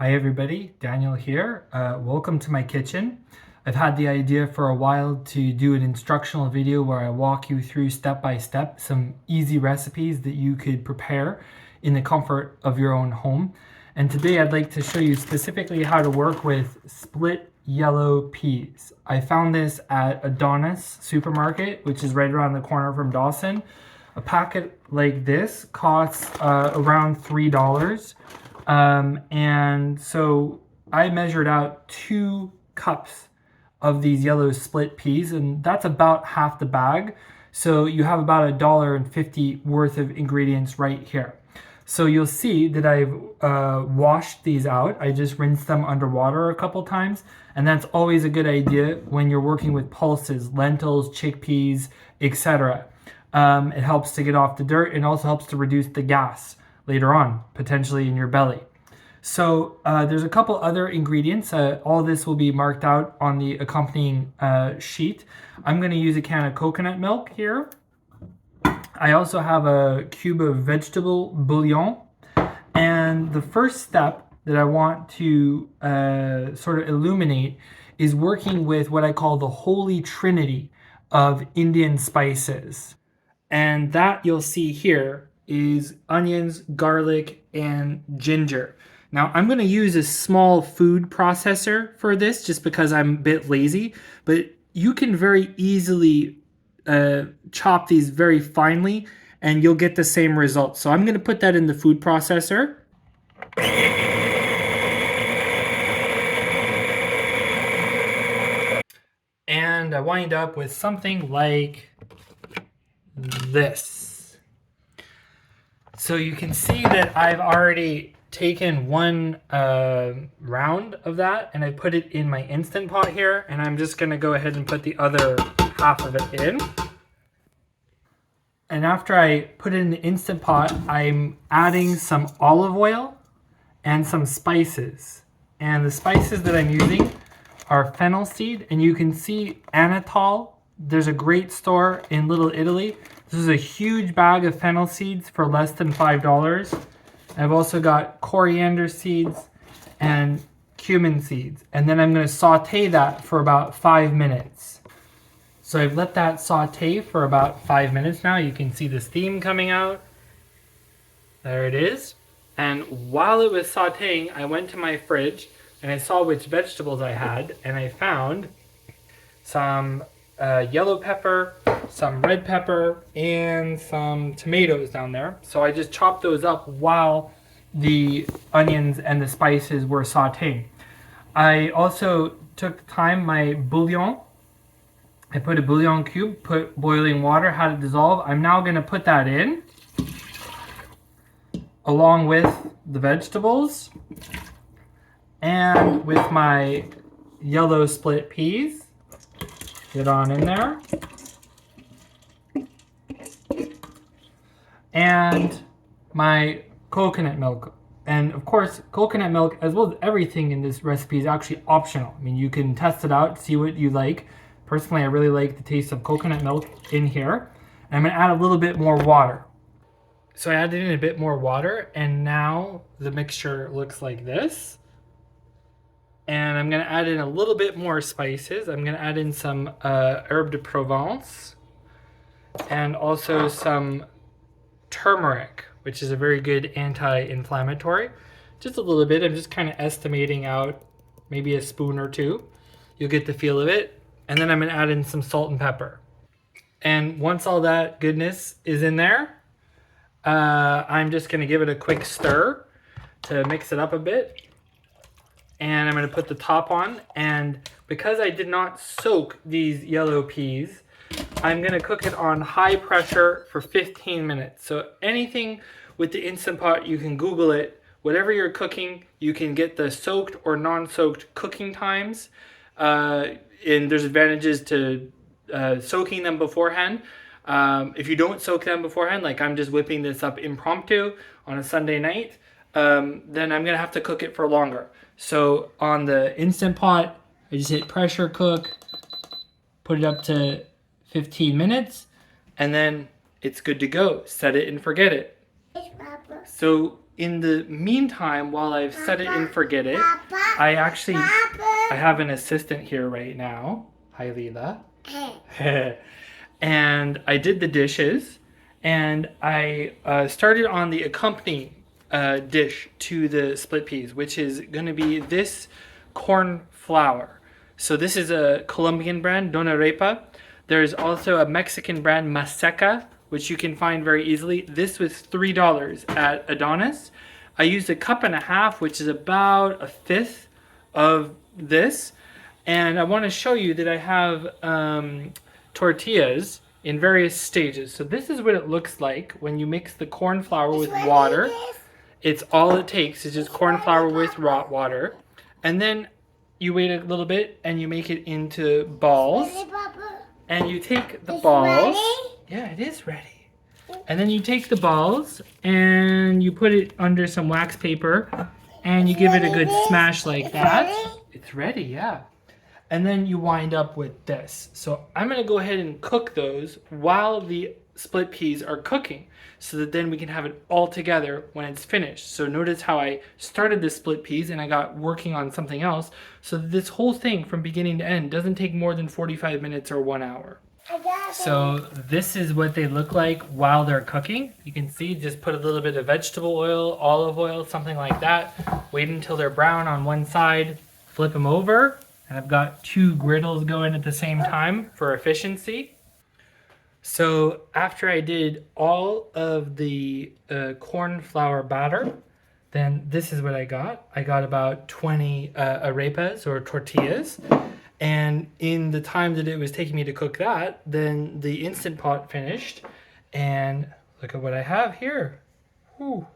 Hi everybody, Daniel here. Welcome to my kitchen. I've had the idea for a while to do an instructional video where I walk you through step by step some easy recipes that you could prepare in the comfort of your own home. And today I'd like to show you specifically how to work with split yellow peas. I found this at Adonis supermarket, which is right around the corner from Dawson. A packet like this costs around $3. And so I measured out 2 cups of these yellow split peas, and that's about half the bag. So you have about $1.50 worth of ingredients right here. So you'll see that I've washed these out. I just rinsed them underwater a couple times, and that's always a good idea when you're working with pulses, lentils, chickpeas, etc. It helps to get off the dirt and also helps to reduce the gas later on, potentially in your belly. So there's a couple other ingredients. All this will be marked out on the accompanying sheet. I'm going to use a can of coconut milk here. I also have a cube of vegetable bouillon. And the first step that I want to sort of illuminate is working with what I call the holy trinity of Indian spices. And that you'll see here is onions, garlic, and ginger. Now I'm going to use a small food processor for this just because I'm a bit lazy, but you can very easily chop these very finely and you'll get the same result. So I'm going to put that in the food processor. And I wind up with something like this. So you can see that I've already taken one round of that and I put it in my Instant Pot here, and I'm just going to go ahead and put the other half of it in. And after I put it in the Instant Pot, I'm adding some olive oil and some spices. And the spices that I'm using are fennel seed, and you can see Anatol. There's a great store in Little Italy. This is a huge bag of fennel seeds for less than $5. I've also got coriander seeds and cumin seeds. And then I'm going to saute that for about 5 minutes. So I've let that saute for about 5 minutes now. You can see the steam coming out. There it is. And while it was sauteing, I went to my fridge and I saw which vegetables I had. And I found some yellow pepper, some red pepper, and some tomatoes down there. So I just chopped those up while the onions and the spices were sauteing. I also took time, my bouillon. I put a bouillon cube, put boiling water, had it dissolve. I'm now going to put that in along with the vegetables and with my yellow split peas. Get on in there. And my coconut milk. And of course, coconut milk, as well as everything in this recipe, is actually optional. I mean, you can test it out, see what you like. Personally, I really like the taste of coconut milk in here. And I'm going to add a little bit more water. So I added in a bit more water, and now the mixture looks like this. And I'm going to add in a little bit more spices. I'm going to add in some herbe de Provence and also some turmeric, which is a very good anti-inflammatory. Just a little bit. I'm just kind of estimating out maybe a spoon or 2. You'll get the feel of it. And then I'm going to add in some salt and pepper. And once all that goodness is in there, I'm just going to give it a quick stir to mix it up a bit. And I'm going to put the top on. And because I did not soak these yellow peas, I'm going to cook it on high pressure for 15 minutes. So anything with the Instant Pot, you can Google it. Whatever you're cooking, you can get the soaked or non-soaked cooking times. And there's advantages to soaking them beforehand. If you don't soak them beforehand, like I'm just whipping this up impromptu on a Sunday night, then I'm going to have to cook it for longer. So on the Instant Pot, I just hit pressure cook, put it up to 15 minutes, and then it's good to go. Set it and forget it. So in the meantime, while I've set it and forget it, I have an assistant here right now. Hi, Leela. And I did the dishes, and I started on the accompanying dish to the split peas, which is going to be this corn flour. So this is a Colombian brand, Dona Repa. There's also a Mexican brand, Maseca, which you can find very easily. This was $3 at Adonis. I used 1.5 cups, which is about 1/5 of this. And I want to show you that I have tortillas in various stages. So this is what it looks like when you mix the corn flour with water. It's all it takes is just corn flour with raw water. And then you wait a little bit and you make it into balls. And you take the balls. Yeah, it is ready. And then you take the balls and you put it under some wax paper and you give it a good smash like that. It's ready, yeah. And then you wind up with this. So I'm gonna go ahead and cook those while the split peas are cooking so that then we can have it all together when it's finished. So notice how I started the split peas and I got working on something else. So that this whole thing from beginning to end doesn't take more than 45 minutes or 1 hour. So this is what they look like while they're cooking. You can see, just put a little bit of vegetable oil, olive oil, something like that. Wait until they're brown on one side, flip them over. And I've got 2 griddles going at the same time for efficiency. So after I did all of the corn flour batter, then this is what I got. I got about 20 arepas or tortillas. And in the time that it was taking me to cook that, then the Instant Pot finished. And look at what I have here. Whew.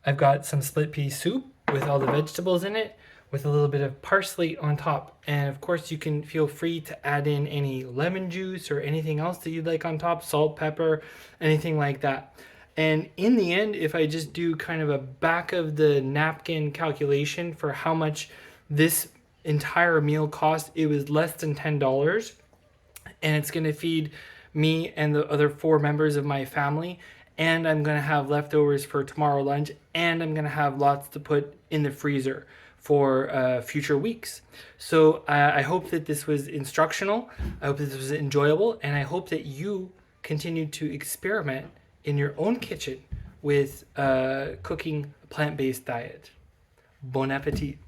I've got some split pea soup with all the vegetables in it, with a little bit of parsley on top. And of course you can feel free to add in any lemon juice or anything else that you'd like on top, salt, pepper, anything like that. And in the end, if I just do kind of a back of the napkin calculation for how much this entire meal cost, it was less than $10. And it's gonna feed me and the other 4 members of my family. And I'm gonna have leftovers for tomorrow lunch. And I'm gonna have lots to put in the freezer for future weeks. So I hope that this was instructional. I hope that this was enjoyable. And I hope that you continue to experiment in your own kitchen with cooking a plant-based diet. Bon appetit.